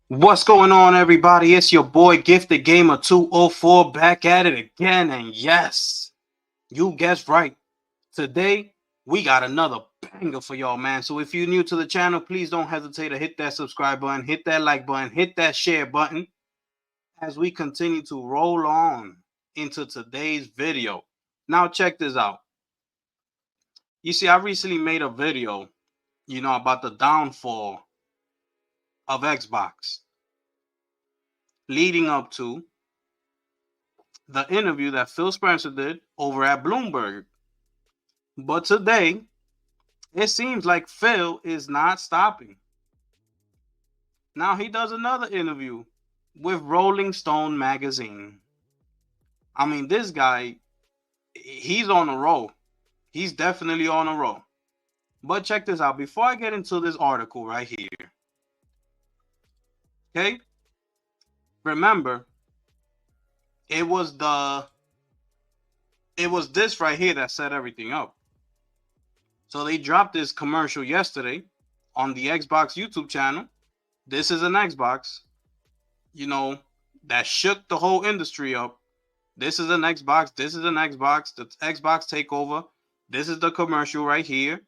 What's going on, everybody? It's your boy Gifted Gamer 204 back at it again. And yes, you guessed right. Today, we got another banger for y'all, man. So if you're new to the channel, please don't hesitate to hit that subscribe button, hit that like button, hit that share button as we continue to roll on into today's video. Now, check this out. You see, I recently made a video, about the downfall of Xbox leading up to the interview that Phil Spenser did over at Bloomberg. But today, it seems like Phil is not stopping. Now he does another interview with Rolling Stone magazine. I mean, this guy, he's on a roll. He's definitely on a roll. But check this out. Before I get into this article right here, okay? Remember, it was this right here that set everything up. So they dropped this commercial yesterday on the Xbox YouTube channel. This is an Xbox, that shook the whole industry up. This is an Xbox. This is an Xbox. The Xbox takeover. This is the commercial right here.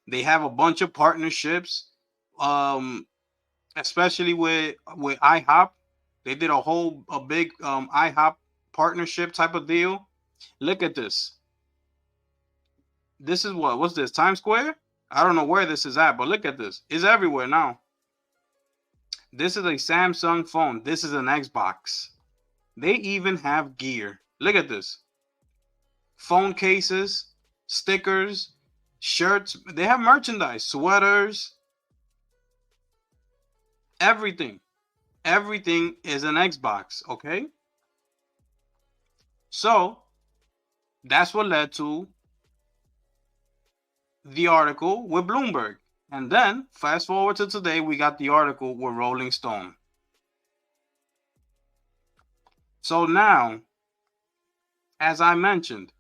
They have a bunch of partnerships, especially with IHOP. They did a big IHOP partnership type of deal. Look at this. This is what's this, Times Square? I don't know where this is at, but look at this. It's everywhere now. This is a Samsung phone. This is an Xbox. They even have gear. Look at this. Phone cases, stickers, shirts. They have merchandise, sweaters, everything. Everything is an Xbox, okay? So, that's what led to the article with Bloomberg. And then, fast forward to today, we got the article with Rolling Stone. So now, as I mentioned,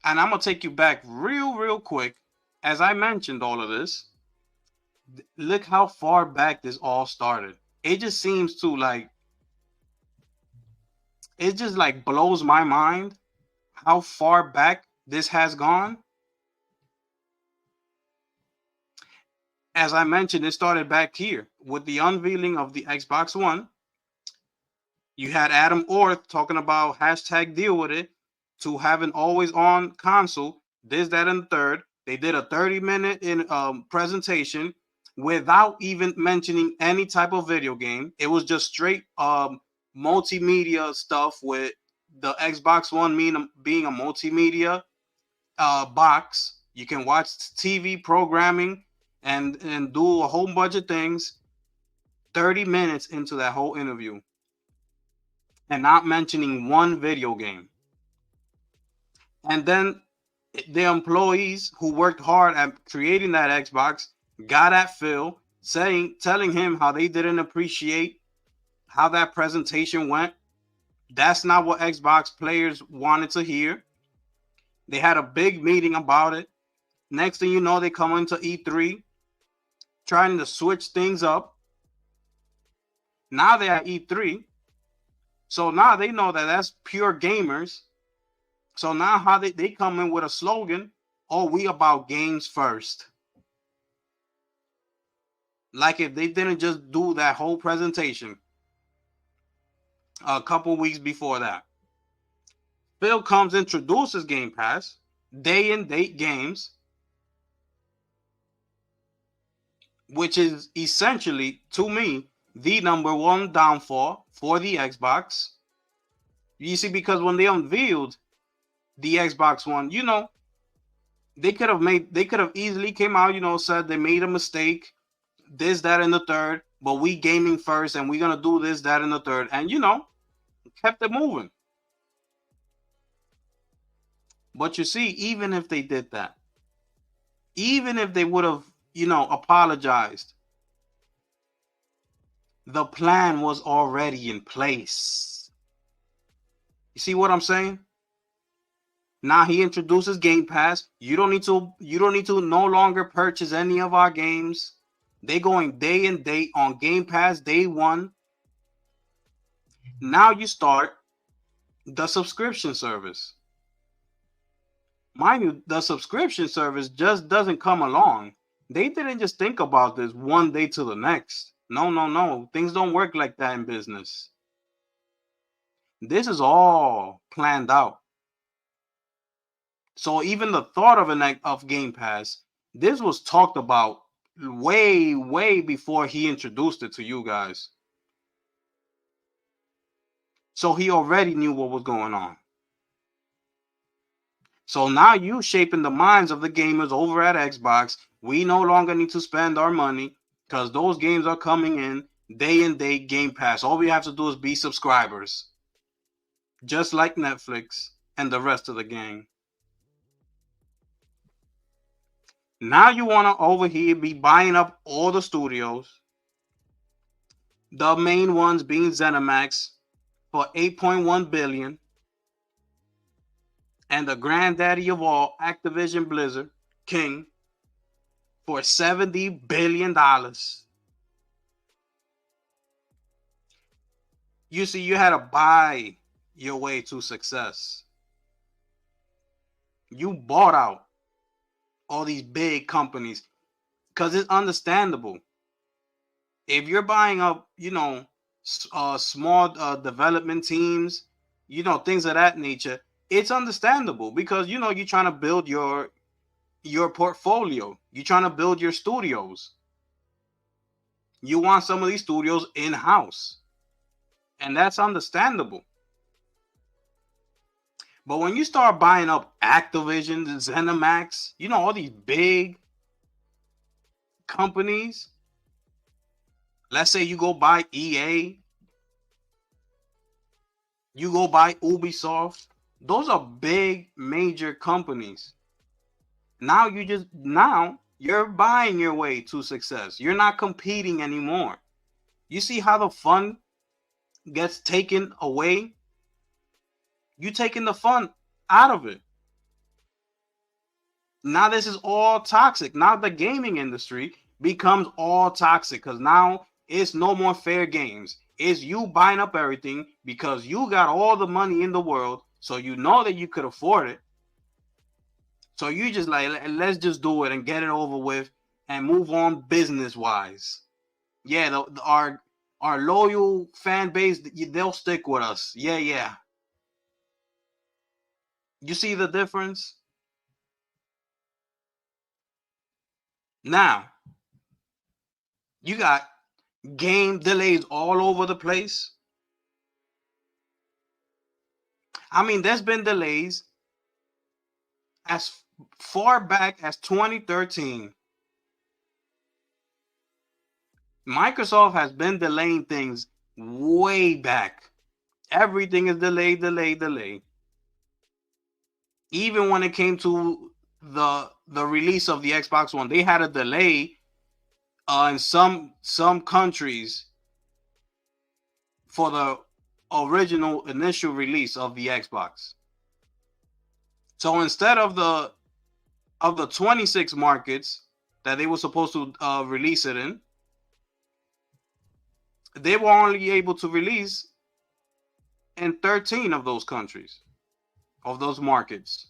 and I'm going to take you back real quick. As I mentioned all of this, look how far back this all started. It just seems to it just blows my mind how far back this has gone. As I mentioned, it started back here with the unveiling of the Xbox One. You had Adam Orth talking about hashtag deal with it to have an always on console, this, that, and the third. They did a 30-minute presentation without even mentioning any type of video game. It was just straight multimedia stuff, with the Xbox One being a multimedia box. You can watch TV programming and do a whole bunch of things. 30 minutes into that whole interview, and not mentioning one video game. And then the employees who worked hard at creating that Xbox got at Phil, telling him how they didn't appreciate how that presentation went. That's not what Xbox players wanted to hear. They had a big meeting about it. Next thing you know, they come into E3 trying to switch things up. Now they're at E3. So now they know that that's pure gamers. So now how they come in with a slogan, oh, we about games first. Like if they didn't just do that whole presentation a couple weeks before that. Phil comes, introduces Game Pass, day and date games, which is essentially, to me, the number one downfall for the Xbox. You see, because when they unveiled the Xbox One, they could have easily came out, said they made a mistake, this, that, and the third, but we gaming first, and we're gonna do this, that, and the third, and kept it moving. But you see, even if they did that, even if they would have, apologized, the plan was already in place. You see what I'm saying? Now he introduces Game Pass. You don't need to no longer purchase any of our games. They going day and day on Game Pass day one. Now you start the subscription service. Mind you, the subscription service just doesn't come along. They didn't just think about this one day to the next. No, no, no. Things don't work like that in business. This is all planned out. So even the thought of Game Pass, this was talked about way, way before he introduced it to you guys. So he already knew what was going on. So now you shaping the minds of the gamers over at Xbox. We no longer need to spend our money because those games are coming in day and day Game Pass. All we have to do is be subscribers. Just like Netflix and the rest of the gang. Now you want to over here be buying up all the studios. The main ones being ZeniMax for 8.1 billion. And the granddaddy of all, Activision Blizzard, King, for $70 billion. You see, you had to buy your way to success. You bought out all these big companies because it's understandable. If you're buying up, small development teams, things of that nature, it's understandable because, you're trying to build your portfolio. You're trying to build your studios. You want some of these studios in-house. And that's understandable. But when you start buying up Activision, ZeniMax, all these big companies, let's say you go buy EA, you go buy Ubisoft, those are big, major companies. Now you're buying your way to success. You're not competing anymore. You see how the fun gets taken away? You're taking the fun out of it. Now this is all toxic. Now the gaming industry becomes all toxic because now it's no more fair games. It's you buying up everything because you got all the money in the world, so you know that you could afford it. So you just like, let's just do it and get it over with and move on business-wise. Yeah, our loyal fan base, they'll stick with us. Yeah. You see the difference? Now, you got game delays all over the place. I mean, there's been delays as far back as 2013. Microsoft has been delaying things way back. Everything is delayed. Even when it came to the release of the Xbox One, they had a delay in some countries for the original initial release of the Xbox. So instead of the 26 markets that they were supposed to release it in, they were only able to release in 13 of those countries, of those markets.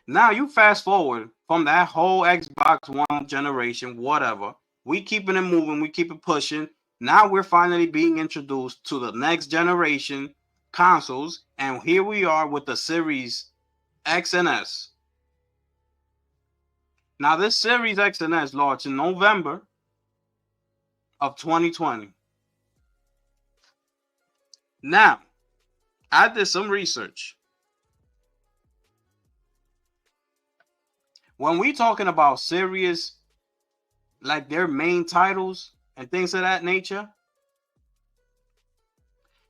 Now you fast forward from that whole Xbox One generation, whatever. We keeping it moving, we keep it pushing. Now we're finally being introduced to the next generation consoles, and here we are with the Series X and S. Now this Series X and S launched in November of 2020. Now, I did some research. When we talking about serious, like their main titles and things of that nature,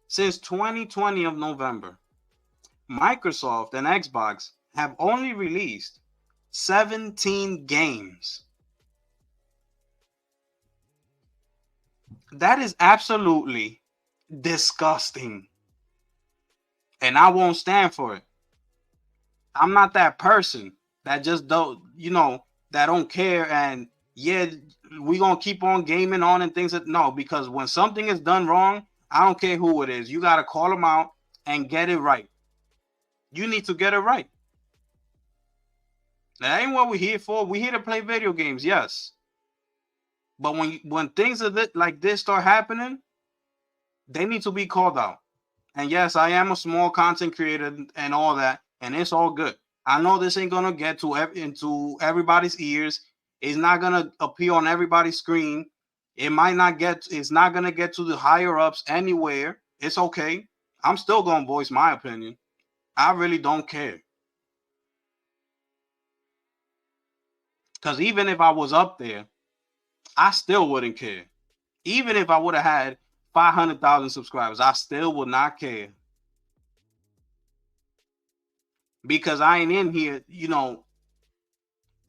since 2020 of November, Microsoft and Xbox have only released 17 games. That is absolutely disgusting. And I won't stand for it. I'm not that person that just don't, that don't care and yeah, we gonna keep on gaming on and things that no, because when something is done wrong, I don't care who it is, you gotta call them out and get it right. You need to get it right. That ain't what we're here for. We're here to play video games, yes. But when things like this start happening, they need to be called out. And yes, I am a small content creator and all that, and it's all good. I know this ain't gonna get into everybody's ears. It's not gonna appear on everybody's screen. It might not get. It's not gonna get to the higher ups anywhere. It's okay. I'm still gonna voice my opinion. I really don't care. Because even if I was up there, I still wouldn't care. Even if I would have had 500,000 subscribers, I still would not care. Because I ain't in here,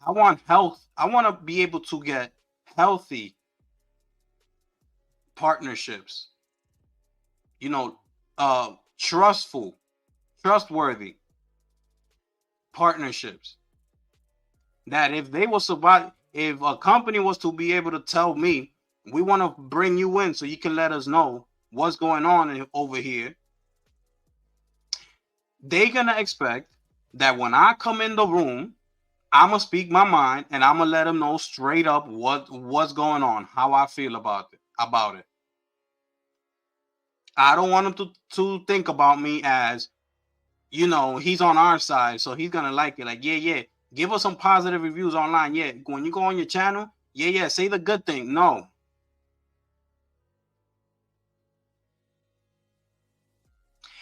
I want health. I want to be able to get healthy partnerships, trustworthy partnerships. That if they will survive, if a company was to be able to tell me, we want to bring you in so you can let us know what's going on over here, they're going to expect that when I come in the room, I'm going to speak my mind and I'm going to let them know straight up what's going on, how I feel about it. I don't want them to think about me as, he's on our side, so he's going to like it. Like, yeah, give us some positive reviews online. Yeah, when you go on your channel, yeah, say the good thing. No.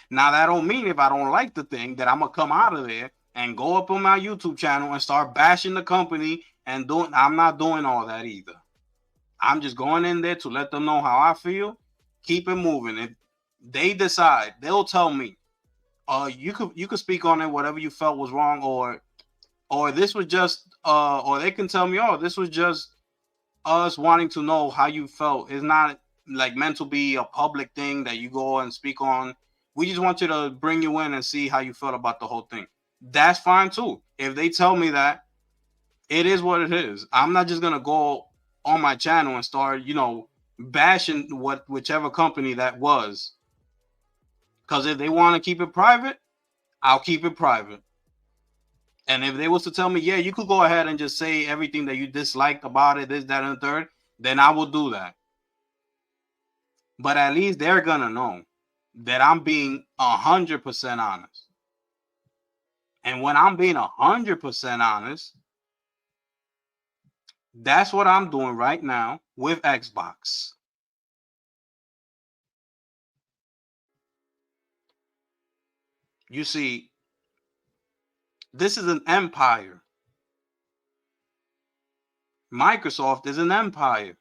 Now, that don't mean if I don't like the thing that I'm going to come out of there and go up on my YouTube channel and start bashing the company and I'm not doing all that either. I'm just going in there to let them know how I feel. Keep it moving. If they decide, they'll tell me, you could speak on it, whatever you felt was wrong, or this was just or they can tell me, oh, this was just us wanting to know how you felt. It's not like meant to be a public thing that you go and speak on. We just want you to bring you in and see how you felt about the whole thing. That's fine too. If they tell me that, it is what it is. I'm not just gonna go on my channel and start, bashing whichever company that was. Because if they want to keep it private, I'll keep it private. And if they was to tell me, yeah, you could go ahead and just say everything that you disliked about it, this, that, and the third, then I will do that. But at least they're gonna know that I'm being 100% honest. And when I'm being 100% honest, that's what I'm doing right now with Xbox. You see, this is an empire. Microsoft is an empire.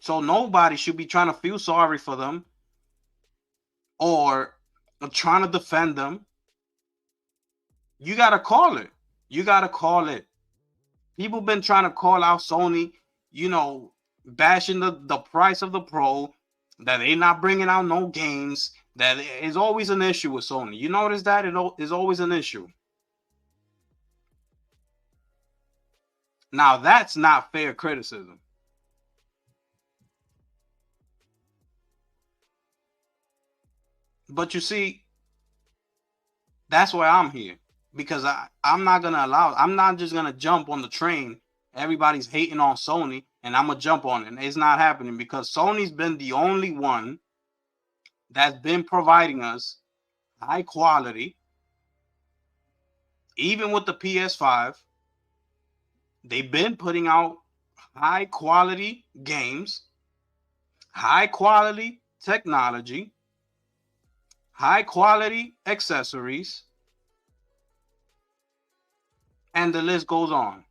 So nobody should be trying to feel sorry for them or trying to defend them. You got to call it. You got to call it. People been trying to call out Sony, bashing the price of the Pro, that they not bringing out no games, that is always an issue with Sony. You notice that it is always an issue. Now, that's not fair criticism. But you see, that's why I'm here. Because I'm not just going to jump on the train. Everybody's hating on Sony, and I'm going to jump on it. And it's not happening because Sony's been the only one that's been providing us high quality. Even with the PS5, they've been putting out high quality games, high quality technology, high quality accessories, and the list goes on.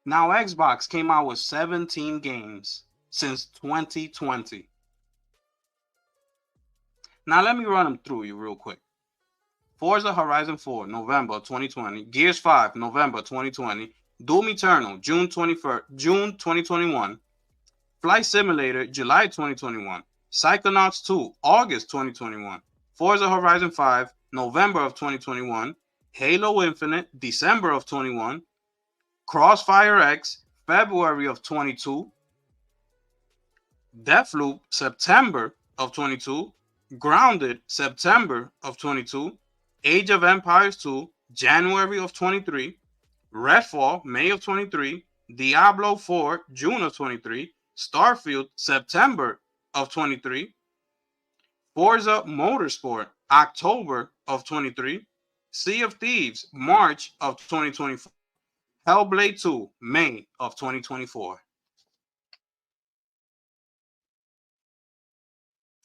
Now, Xbox came out with 17 games since 2020. Now, let me run them through you real quick. Forza Horizon 4, November 2020. Gears 5, November 2020. Doom Eternal, June 2021. Flight Simulator, July 2021. Psychonauts 2, August 2021. Forza Horizon 5, November of 2021. Halo Infinite, December of 21, Crossfire X, February of 22, Deathloop, September of 22, Grounded, September of 22, Age of Empires 2, January of 23, Redfall, May of 23, Diablo 4, June of 23, Starfield, September of 23, Forza Motorsport, October of 23, Sea of Thieves, March of 2024, Hellblade 2, May of 2024.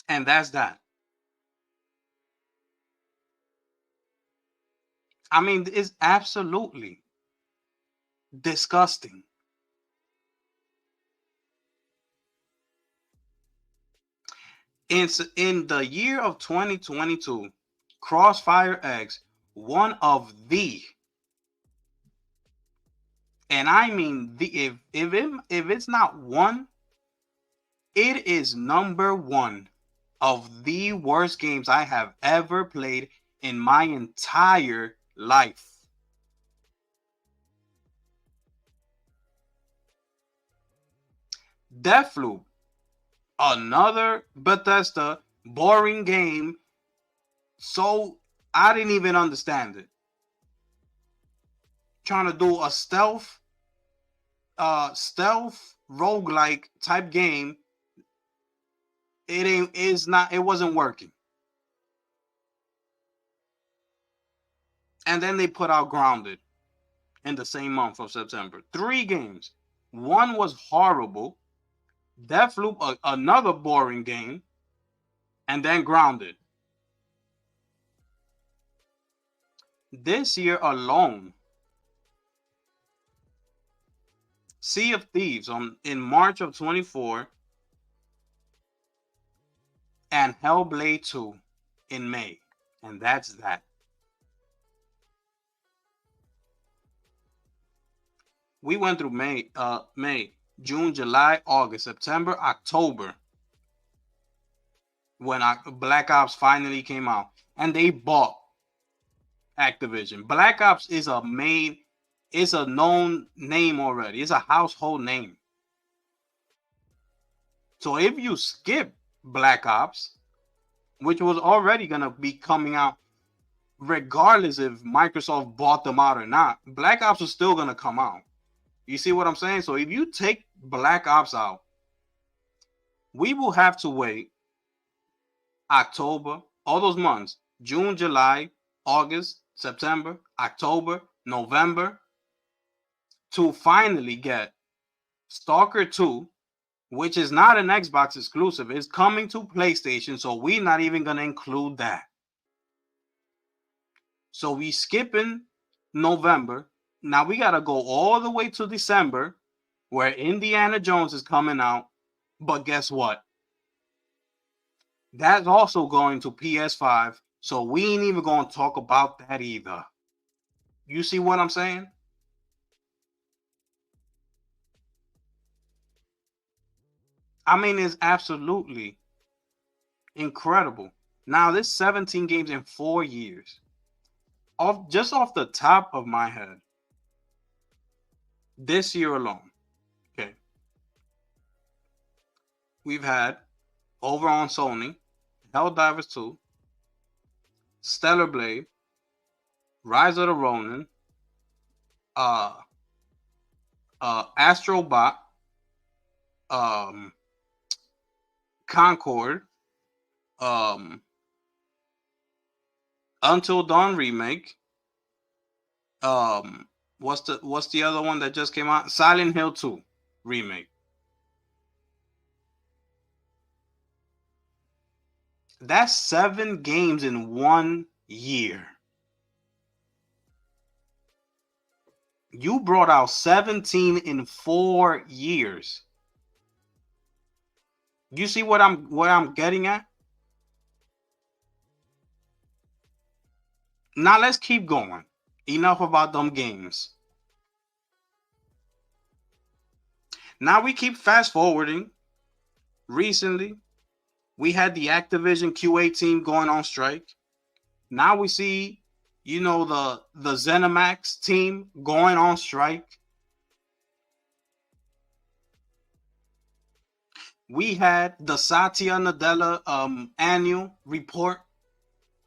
And that's that. I mean, it's absolutely disgusting. In the year of 2022, Crossfire X, one of the, and I mean the, if it's not one, it is number one of the worst games I have ever played in my entire life. Deathloop, another Bethesda boring game. So I didn't even understand it. Trying to do a stealth roguelike type game. It wasn't working. And then they put out Grounded in the same month of September. 3 games. One was horrible. Deathloop, another boring game. And then Grounded. This year alone, Sea of Thieves in March of 24 and Hellblade 2 in May. And that's that. We went through May, June, July, August, September, October when Black Ops finally came out, and they bought Activision. Black Ops is a known name already. It's a household name. So if you skip Black Ops, which was already gonna be coming out, regardless if Microsoft bought them out or not, Black Ops is still gonna come out. You see what I'm saying? So if you take Black Ops out, we will have to wait October, all those months, June, July, August, September, October, November, to finally get Stalker 2, which is not an Xbox exclusive. It's coming to PlayStation, so we're not even going to include that. So we skipping November. Now we got to go all the way to December, where Indiana Jones is coming out. But guess what? That's also going to PS5, so we ain't even going to talk about that either. You see what I'm saying? I mean, it's absolutely incredible. Now, this 17 games in 4 years. Just off the top of my head, this year alone, okay, we've had over on Sony, Helldivers 2, Stellar Blade, Rise of the Ronin, Astro Bot, Concord, Until Dawn remake. What's the other one that just came out? Silent Hill 2 remake. That's 7 games in 1 year. You brought out 17 in 4 years. You see what I'm getting at? Now let's keep going. Enough about them games. Now we keep fast forwarding. Recently, we had the Activision QA team going on strike. Now we see You know, the ZeniMax team going on strike. We had the Satya Nadella annual report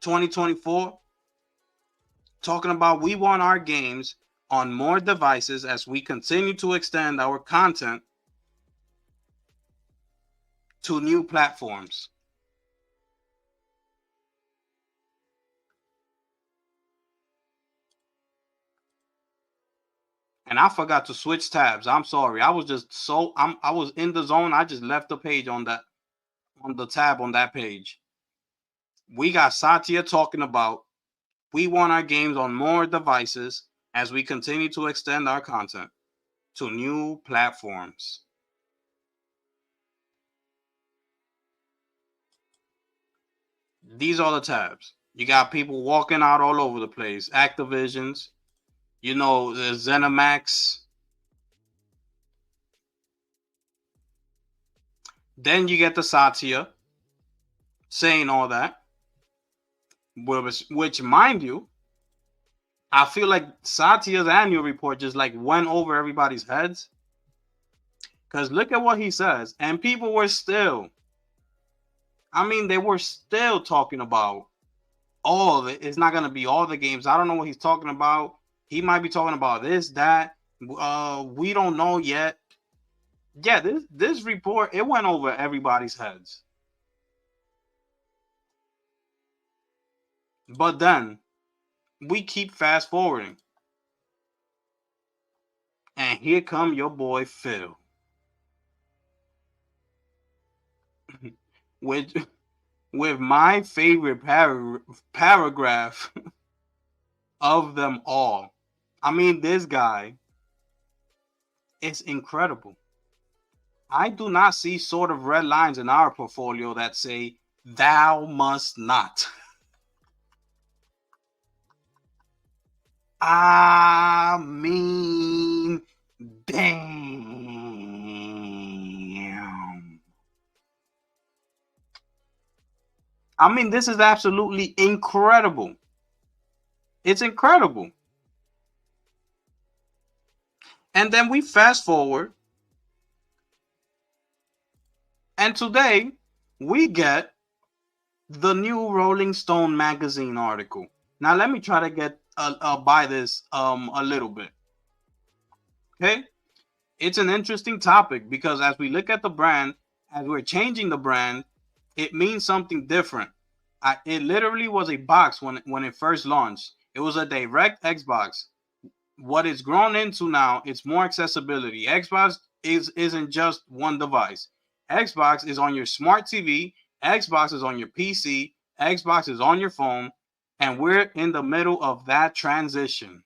2024 talking about we want our games on more devices as we continue to extend our content to new platforms. And I forgot to switch tabs. I'm sorry. I was just I was in the zone. I just left the page on the tab on that page. We got Satya talking about we want our games on more devices as we continue to extend our content to new platforms. These are the tabs. You got people walking out all over the place. Activisions, you know, the ZeniMax. Then you get the Satya saying all that, which mind you, I feel like Satya's annual report just like went over everybody's heads. Because look at what he says. And people were still, I mean, they were still talking about all of it. It's not going to be all the games. I don't know what he's talking about. He might be talking about this, that. We don't know yet. Yeah, this report, it went over everybody's heads. But then we keep fast forwarding. And here come your boy Phil. with with my favorite paragraph of them all. I mean, this guy is incredible. I do not see sort of red lines in our portfolio that say thou must not. I mean, damn. I mean, this is absolutely incredible. It's incredible. And then we fast forward. And today we get the new Rolling Stone magazine article. Now let me try to get by this a little bit. Okay? It's an interesting topic because as we look at the brand, as we're changing the brand, it means something different. It literally was a box when it first launched. It was a direct Xbox. What it's grown into now, it's more accessibility. Xbox isn't just one device. Xbox is on your smart TV, Xbox is on your PC, Xbox is on your phone, and we're in the middle of that transition.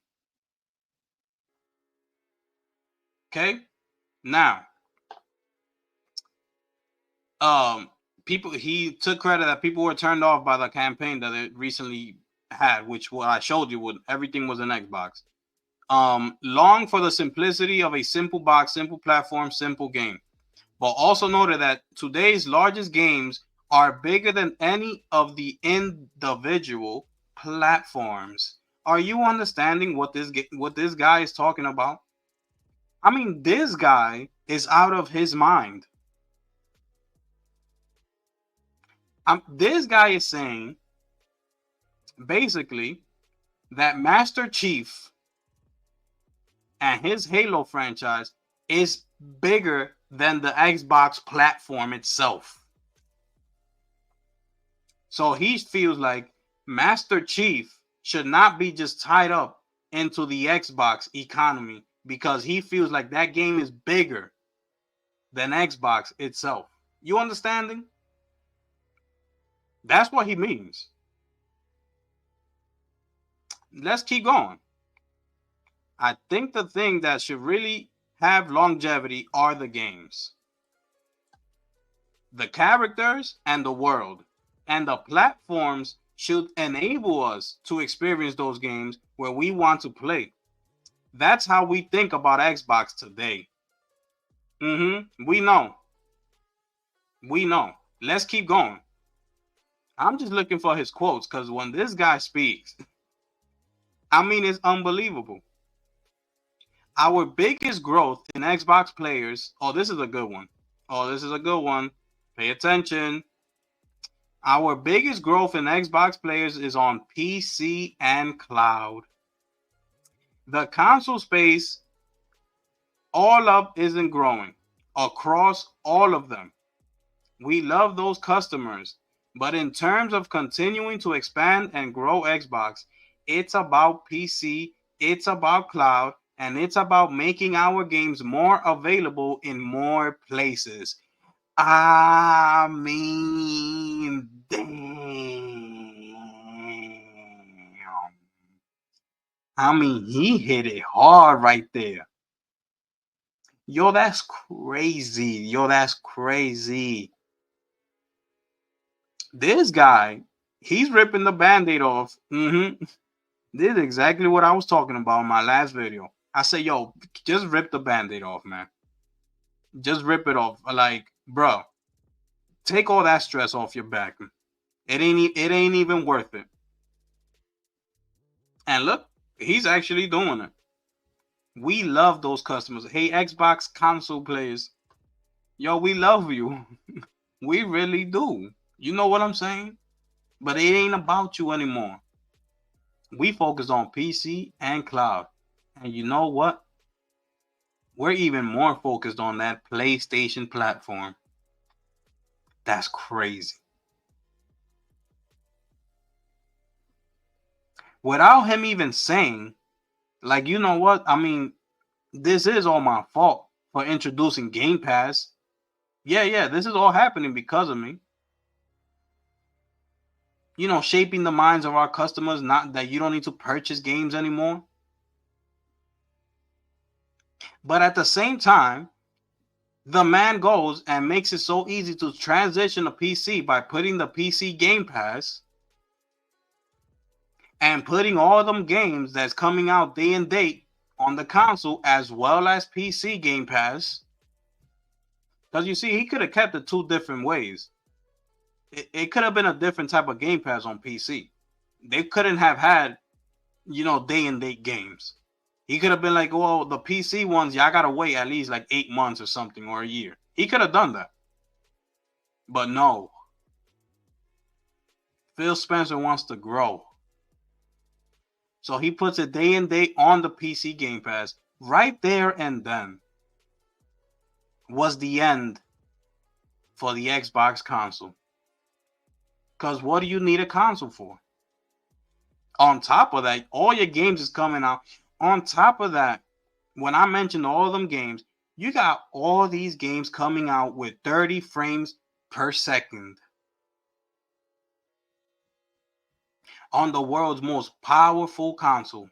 Okay? Now, people he took credit that people were turned off by the campaign that it recently had, which what I showed you would everything was an Xbox. Long for the simplicity of a simple box, simple platform, simple game. But also noted that today's largest games are bigger than any of the individual platforms. Are you understanding what this guy is talking about? I mean, this guy is out of his mind. This guy is saying basically that Master Chief and his Halo franchise is bigger than the Xbox platform itself. So he feels like Master Chief should not be just tied up into the Xbox economy because he feels like that game is bigger than Xbox itself. You understanding? That's what he means. Let's keep going. I think the thing that should really have longevity are the games, the characters, and the world. And the platforms should enable us to experience those games where we want to play. That's how we think about Xbox today. We know. We know. Let's keep going. I'm just looking for his quotes because when this guy speaks, I mean, it's unbelievable. Our biggest growth in Xbox players. Oh, this is a good one. Oh, this is a good one. Pay attention. Our biggest growth in Xbox players is on PC and cloud. The console space, all up, isn't growing across all of them. We love those customers. But in terms of continuing to expand and grow Xbox, it's about PC, it's about cloud, and it's about making our games more available in more places. I mean, damn. I mean, he hit it hard right there. Yo, that's crazy. Yo, that's crazy. This guy, he's ripping the band-aid off. This is exactly what I was talking about in my last video. I said, yo, just rip the band-aid off, man. Just rip it off. Like, bro, take all that stress off your back. It ain't even worth it. And look, he's actually doing it. We love those customers. Hey, Xbox console players, yo, we love you. We really do. You know what I'm saying? But it ain't about you anymore. We focus on PC and cloud. And you know what? We're even more focused on that PlayStation platform. That's crazy. Without him even saying, like, you know what? I mean, this is all my fault for introducing Game Pass. Yeah, this is all happening because of me. You know, shaping the minds of our customers, not that you don't need to purchase games anymore. But at the same time, the man goes and makes it so easy to transition a PC by putting the PC Game Pass and putting all them games that's coming out day and date on the console as well as PC Game Pass. Because you see, he could have kept it two different ways. It could have been a different type of Game Pass on PC. They couldn't have had, day and date games. He could have been like, well, the PC ones, y'all gotta wait at least like 8 months or something or a year. He could have done that. But no. Phil Spenser wants to grow. So he puts it day and date on the PC Game Pass. Right there and then was the end for the Xbox console. Because what do you need a console for? On top of that, all your games is coming out. On top of that, when I mentioned all of them games, you got all these games coming out with 30 frames per second on the world's most powerful console,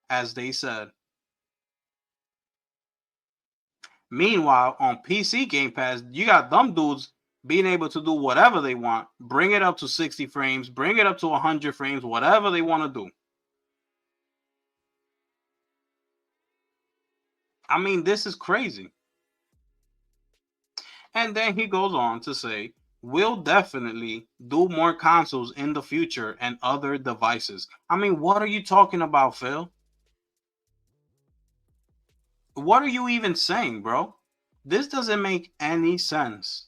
as they said. Meanwhile, on PC Game Pass, you got them dudes being able to do whatever they want, bring it up to 60 frames, bring it up to 100 frames, whatever they want to do. I mean, this is crazy. And then he goes on to say, we'll definitely do more consoles in the future and other devices. I mean, what are you talking about, Phil? What are you even saying, bro? This doesn't make any sense.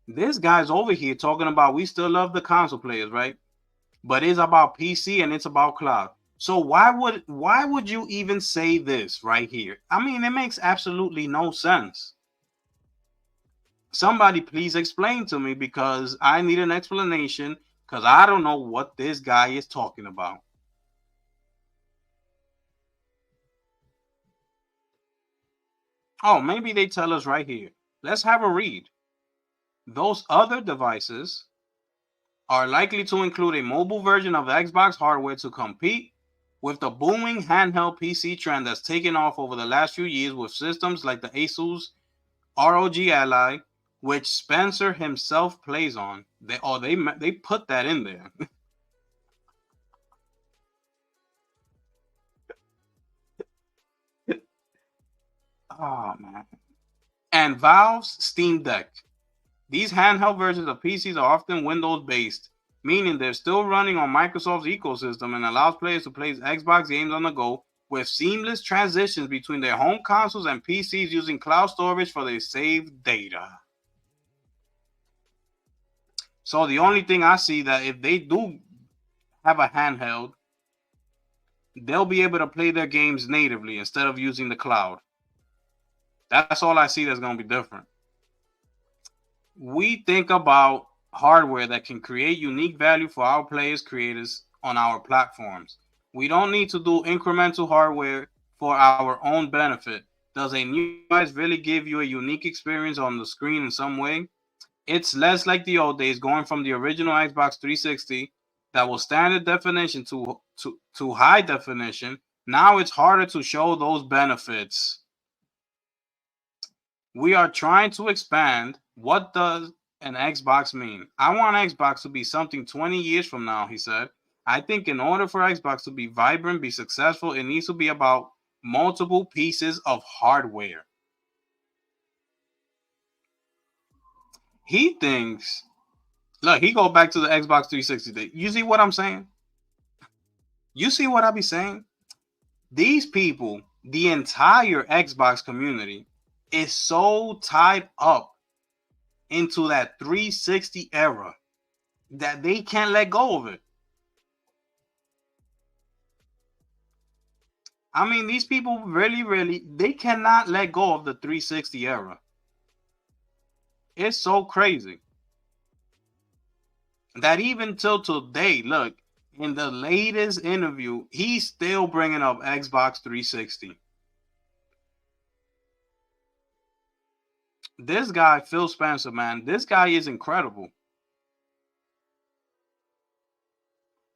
This guy's over here talking about we still love the console players, right? But it's about PC and it's about cloud. So why would you even say this right here? I mean, it makes absolutely no sense. Somebody please explain to me because I need an explanation because I don't know what this guy is talking about. Oh, maybe they tell us right here. Let's have a read. Those other devices are likely to include a mobile version of Xbox hardware to compete with the booming handheld PC trend that's taken off over the last few years with systems like the Asus ROG Ally, which Spenser himself plays on. They put that in there. Oh man. And Valve's Steam Deck. These handheld versions of PCs are often Windows based, meaning they're still running on Microsoft's ecosystem and allows players to play Xbox games on the go with seamless transitions between their home consoles and PCs using cloud storage for their saved data. So the only thing I see that if they do have a handheld, they'll be able to play their games natively instead of using the cloud. That's all I see that's going to be different. We think about hardware that can create unique value for our players, creators on our platforms. We don't need to do incremental hardware for our own benefit. Does a new device really give you a unique experience on the screen in some way? It's less like the old days, going from the original Xbox 360 that was standard definition to high definition. Now it's harder to show those benefits. We are trying to expand. What does an Xbox mean? I want Xbox to be something 20 years from now, he said. I think in order for Xbox to be vibrant, be successful, it needs to be about multiple pieces of hardware. He thinks, look, he go back to the Xbox 360 day. You see what I'm saying? You see what I be saying? These people, the entire Xbox community, is so tied up into that 360 era that they can't let go of it. I mean, these people really, they cannot let go of the 360 era. It's so crazy that even till today, look, in the latest interview, he's still bringing up Xbox 360. This guy, Phil Spenser, man, this guy is incredible.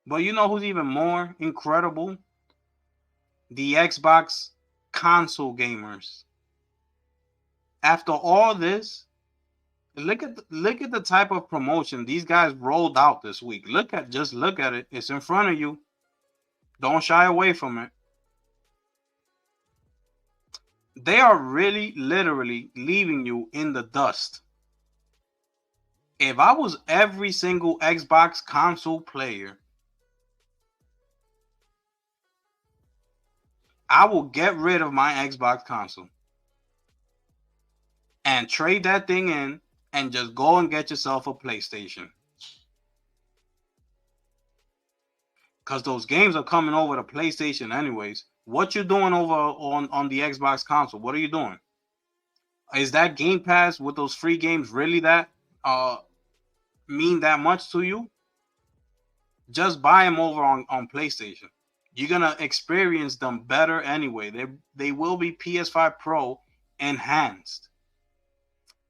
But you know who's even more incredible? The Xbox console gamers. After all this, look at the type of promotion these guys rolled out this week. Look at it. It's in front of you. Don't shy away from it. They are really literally leaving you in the dust. If I was every single Xbox console player, I will get rid of my Xbox console and trade that thing in and just go and get yourself a PlayStation. Because those games are coming over to PlayStation anyways. What you doing over on the Xbox console? What are you doing? Is that Game Pass with those free games really that mean that much to you? Just buy them over on PlayStation. You're gonna experience them better anyway. They will be PS5 Pro enhanced.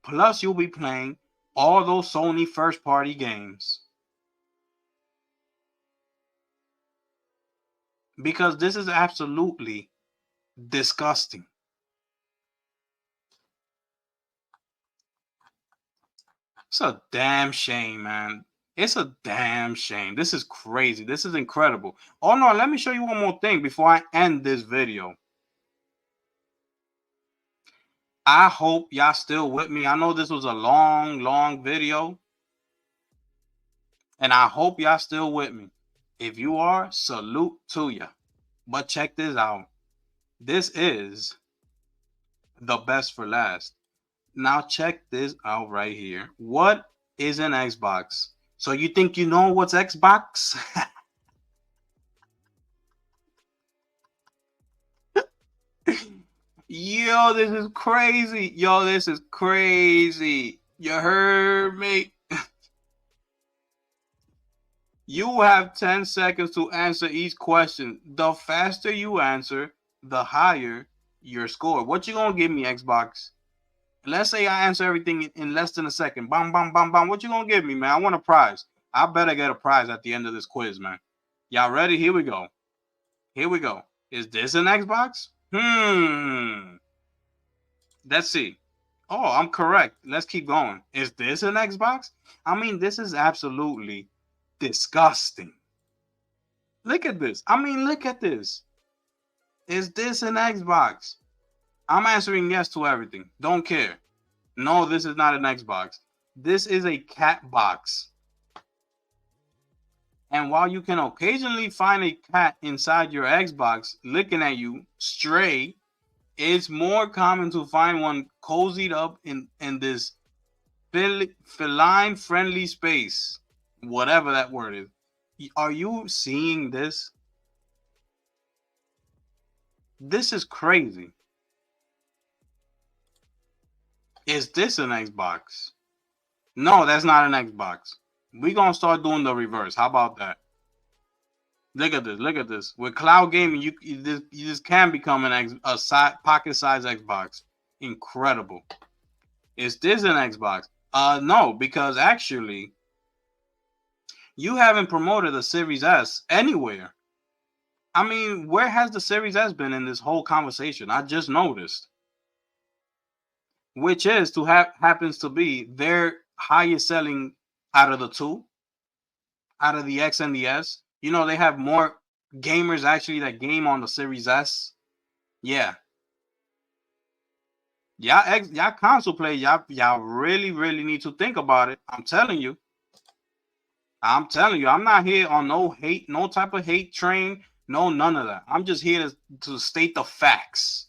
Plus, you'll be playing all those Sony first-party games. Because this is absolutely disgusting. It's a damn shame, man. It's a damn shame. This is crazy. This is incredible. Oh no, let me show you one more thing before I end this video. I hope y'all still with me. I know this was a long video. And I hope y'all still with me. If you are, salute to ya. But check this out. This is the best for last. Now check this out right here. What is an Xbox? So you think you know what's Xbox? Yo, this is crazy. Yo, this is crazy. You heard me? You have 10 seconds to answer each question. The faster you answer, the higher your score. What you gonna give me, Xbox? Let's say I answer everything in less than a second. Bam, bam, bam, bam. What you gonna give me, man? I want a prize. I better get a prize at the end of this quiz, man. Y'all ready? Here we go. Here we go. Is this an Xbox? Let's see. Oh, I'm correct. Let's keep going. Is this an Xbox? I mean, this is absolutely disgusting. Look at this. I mean, look at this. Is this an Xbox? I'm answering yes to everything. Don't care. No, this is not an Xbox. This is a cat box. And while you can occasionally find a cat inside your Xbox looking at you stray, it's more common to find one cozied up in this feline friendly space, whatever that word is. Are you seeing this? This is crazy. Is this an Xbox? No, that's not an Xbox. We gonna start doing the reverse. How about that? Look at this. Look at this. With cloud gaming, you just can become a pocket-sized Xbox. Incredible. Is this an Xbox? No, because actually, you haven't promoted the Series S anywhere. I mean, where has the Series S been in this whole conversation? I just noticed. Which is happens to be their highest selling out of the two, out of the X and the S. You know, they have more gamers actually that game on the Series S. Yeah. Y'all console play, y'all really need to think about it. I'm telling you. I'm not here on no hate, no type of hate train, no none of that. I'm just here to state the facts.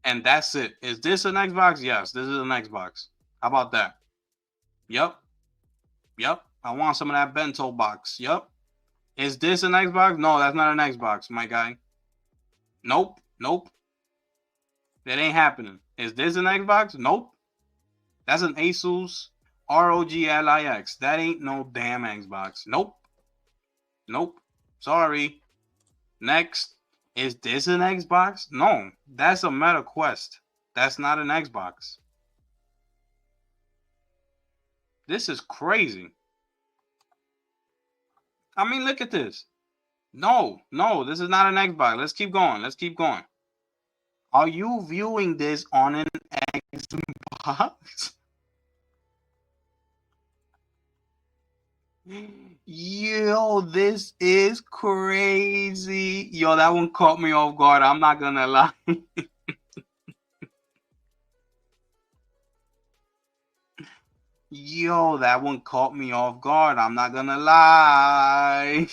And that's it. Is this an Xbox? Yes, this is an Xbox. How about that? Yep. I want some of that bento box. Yep. Is this an Xbox? No, that's not an Xbox, my guy. Nope. That ain't happening. Is this an Xbox? Nope. That's an Asus ROG Lix. That ain't no damn Xbox. Nope. Sorry. Next. Is this an Xbox? No. That's a Meta Quest. That's not an Xbox. This is crazy. I mean, look at this. No, this is not an Xbox. Let's keep going. Are you viewing this on an Xbox? Yo, this is crazy. Yo, that one caught me off guard. I'm not gonna lie. Yo, that one caught me off guard. I'm not gonna lie.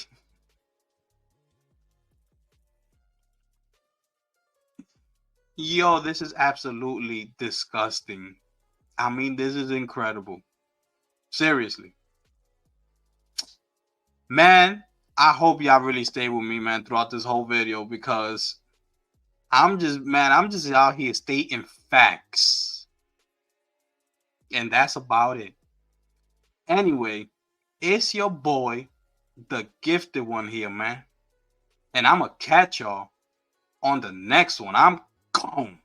Yo, this is absolutely disgusting. I mean, this is incredible. Seriously. Man, I hope y'all really stay with me, man, throughout this whole video because I'm just out here stating facts. And that's about it. Anyway, it's your boy, the gifted one here, man. And I'm going to catch y'all on the next one. I'm gone.